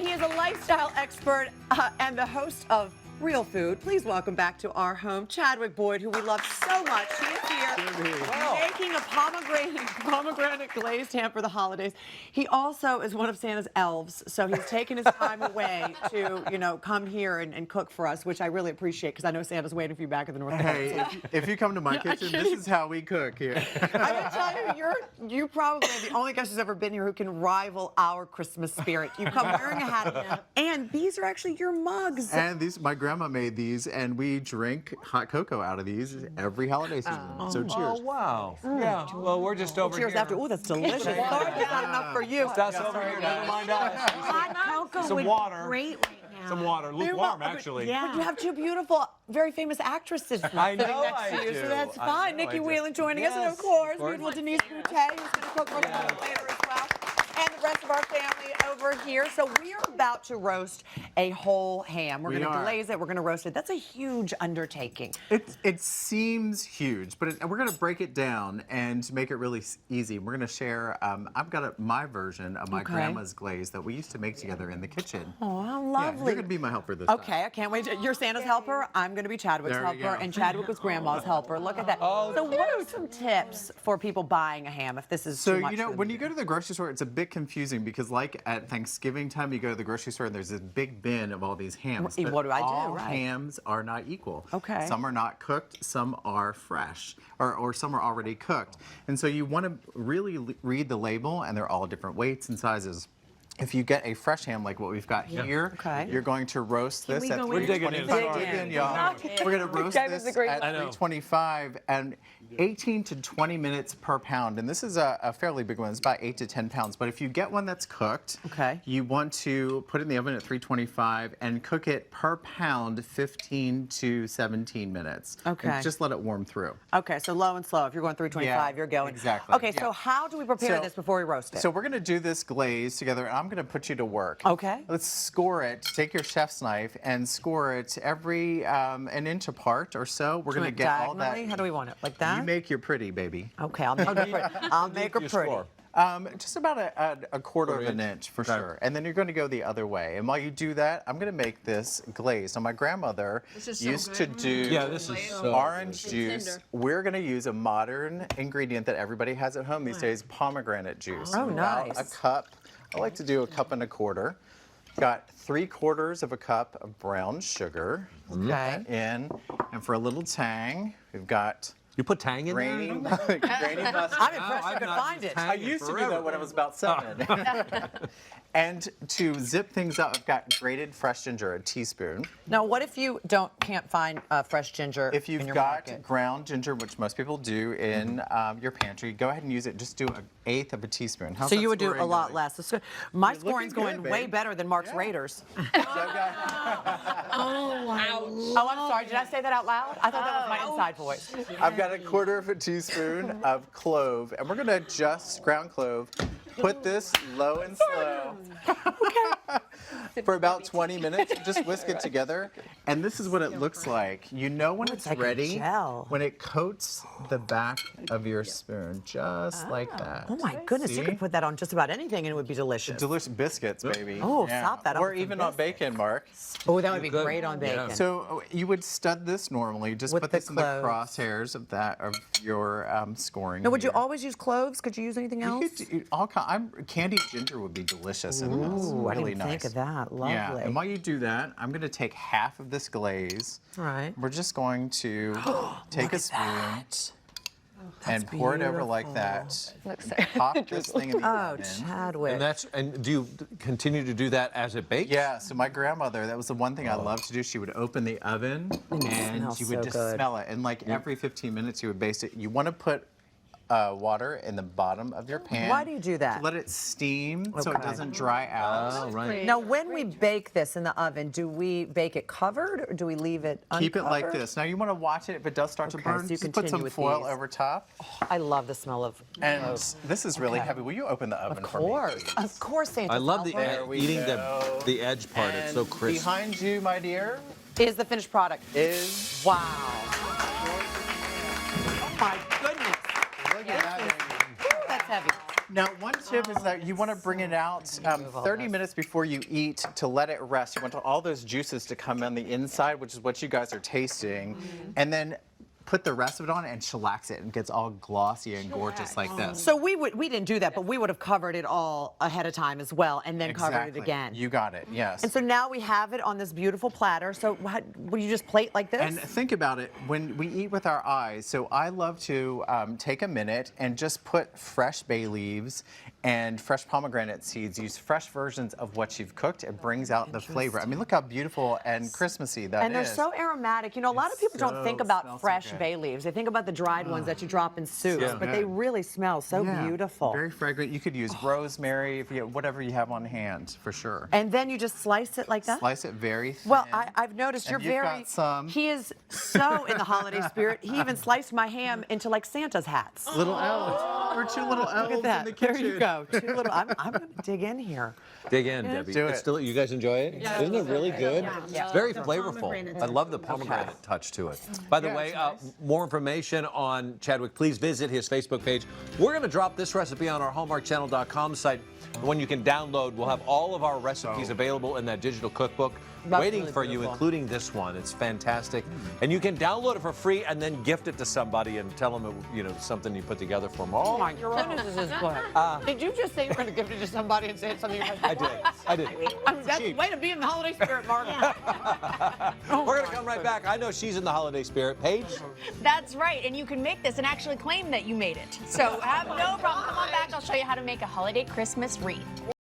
He is a lifestyle expert and the host of Real Food. Please welcome back to our home, Chadwick Boyd, who we love so much. He is here making a pomegranate glazed ham for the holidays. He also is one of Santa's elves, so he's taken his time away to, you know, come here and cook for us, which I really appreciate because I know Santa's waiting for you back in the North Pole. Hey, if you come to my kitchen, this is how we cook here. I'm gonna tell you, you probably are the only guest who's ever been here who can rival our Christmas spirit. You come wearing a hat, and these are actually your mugs. And these, my grandma made these, and we drink hot cocoa out of these every holiday season. So cheers. Oh, wow. Yeah, well, we're just over Cheers here. after. Ooh, that's delicious. Sorry, that's not enough for you. That's over here, never mind us. Hot cocoa Some would water. be great right now. Some water, lukewarm actually. Yeah. But you have two beautiful, very famous actresses I sitting know next I to you, do. so that's I fine. know I Nikki do. Whelan joining us, and of Yes, course, of course. beautiful Denise Boutet, who's going to cook for us a little later as well, and the rest of our family over here. So we are about to roast a whole ham. We're going to glaze it. We're going to roast it. That's a huge undertaking. It seems huge, but we're going to break it down and to make it really easy. We're going to share, I've got my version of my grandma's glaze that we used to make together in the kitchen. Oh, how Yeah, lovely. you're going to be my helper this time. Okay, I can't wait. You're Santa's helper. I'm going to be Chadwick's There we helper, go. and Chadwick was Grandma's helper. Look at that. Oh, so, what are some tips for people buying a ham if this is So, too much? you know, for them when to you do? go to the grocery store, it's a bit confusing because, like at Thanksgiving time, you go to the grocery store and there's this big bin of all these hams. Right, But what do I do? all Right. hams are not equal. Okay. Some are not cooked, some are fresh, or some are already cooked. And so you want to really read the label, and they're all different weights and sizes. If you get a fresh ham like what we've got here, you're going to roast this at go in? 325. Dig in, y'all. We're going to roast this at 325 and 18 to 20 minutes per pound. And this is a fairly big one. It's about 8 to 10 pounds. But if you get one that's cooked, you want to put it in the oven at 325 and cook it per pound 15 to 17 minutes. Okay. And just let it warm through. Okay, so low and slow. If you're going 325, you're going. Exactly. Okay, so how do we prepare this before we roast it? So we're going to do this glaze together, and I'm going to put you to work. Okay. Let's score it. Take your chef's knife and score it every an inch apart or so. We're going to get all that. How do we want it? Like that? You make your pretty, baby. Okay, I'll make her pretty. I'll make her pretty. Just about a quarter of an inch for sure. And then you're going to go the other way. And while you do that, I'm going to make this glaze. So my grandmother used to do this is so orange juice. We're going to use a modern ingredient that everybody has at home these days, pomegranate juice. Oh, About nice. a cup. I like to do a cup and a quarter. Got 3/4 of a cup of brown sugar. Okay. That in. And for a little tang, we've got You put tang in grainy, there? grainy mustard. I'm impressed you could find it. I used to do that when I was about 7. And to zip things up, I've got grated fresh ginger, a teaspoon. Now, what if you can't find fresh ginger If in you've your got market? ground ginger, which most people do in your pantry, go ahead and use it. Just do 1/8 of a teaspoon. How's So that you would do scoring a lot going? less. My You're scoring's looking going good, way babe. better than Mark's Raiders. So I've got, Oh, I'm sorry. Did I say that out loud? I thought that was my inside voice. I've got 1/4 of a teaspoon of clove, and we're going to just ground clove. Put this low and slow for about 20 minutes. Just whisk it together, and this is what it looks like. You know when it's like a ready gel. when it coats the back of your spoon, just like that. Oh my goodness, you See? could put that on just about anything and it would be delicious. Delicious biscuits, baby. Oh, stop that up Or with some even on bacon, Mark. Oh, that would be Good. great on bacon. Yeah. So you would stud this normally. Just With put the this in the cloves. crosshairs of your scoring. Now, would you here. always use cloves? Could you use anything You else? could do candied ginger would be delicious in this. Ooh, I didn't Really even nice. think of that. Lovely. Yeah, and while you do that, I'm going to take half of this glaze. All right. We're just going to take Look a at spoon that. and pour it over like that. And pop this thing in the Oh, oven. Chadwick. And do you continue to do that as it bakes? Yeah, so my grandmother, that was the one thing I loved to do. She would open the oven and smells you would so just good. smell it. And like every 15 minutes, you would baste it. You want to put water in the bottom of your pan. Why do you do that? To let it steam so it Okay. doesn't dry out. Oh, right. Now, when we bake this in the oven, do we bake it covered or do we leave it uncovered? Keep it like this. Now you want to watch it. If it does start to Okay, burn, so you just put continue some with foil these. over top. I love the smell of And cloves. this is really heavy. Will you open the oven Of for me, course. please? Of course, Santa. I love the There we eating go. the edge part. It's so And crisp. behind you, my dear, Is the finished product. is Wow. Oh, my goodness. look at that. Ooh, that's heavy. Now, one tip is that you want to bring it out 30 minutes before you eat to let it rest. You want all those juices to come on the inside, which is what you guys are tasting, and then put the rest of it on and shellax it and gets all glossy and gorgeous like this. So we didn't do that, but we would have covered it all ahead of time as well, and then covered it again. You got it, yes. And so now we have it on this beautiful platter. So will you just plate like this? And think about it, when we eat with our eyes, so I love to take a minute and just put fresh bay leaves and fresh pomegranate seeds. Use fresh versions of what you've cooked. It brings out the flavor. I mean, look how beautiful and Christmassy that is. And they're so aromatic. You know, a lot of people don't think about fresh bay leaves. They think about the dried ones that you drop in soups, but they really smell so beautiful. Very fragrant. You could use rosemary, if you, whatever you have on hand, for sure. And then you just slice it like that? Slice it very thin. Well, I've noticed And you're you've very... got some. He is so in the holiday spirit. He even sliced my ham into like Santa's hats. Little elves. We're two little elves Look at that. in the kitchen. There you go. Two little... I'm going to dig in here. Dig in, Debbie. Do it. It's still, you guys enjoy it? Yeah. Isn't it really good? Yeah. It's very The flavorful. pomegranate I love the touch. pomegranate touch to it. By the way, more information on Chadwick, please visit his Facebook page. We're going to drop this recipe on our hallmarkchannel.com site. The one you can download. We'll have all of our recipes available in that digital cookbook. Waiting for you, including this one. It's fantastic. And you can download it for free and then gift it to somebody and tell them, you know, something you put together for them. Oh my goodness, this is good. Did you just say you were going to give it to somebody and say it's something you had? I did. I mean, that's the way to be in the holiday spirit, Mark. We're going to come right back. I know she's in the holiday spirit. Paige? That's right, and you can make this and actually claim that you made it. So have no problem. Come on back. I'll show you how to make a holiday Christmas wreath.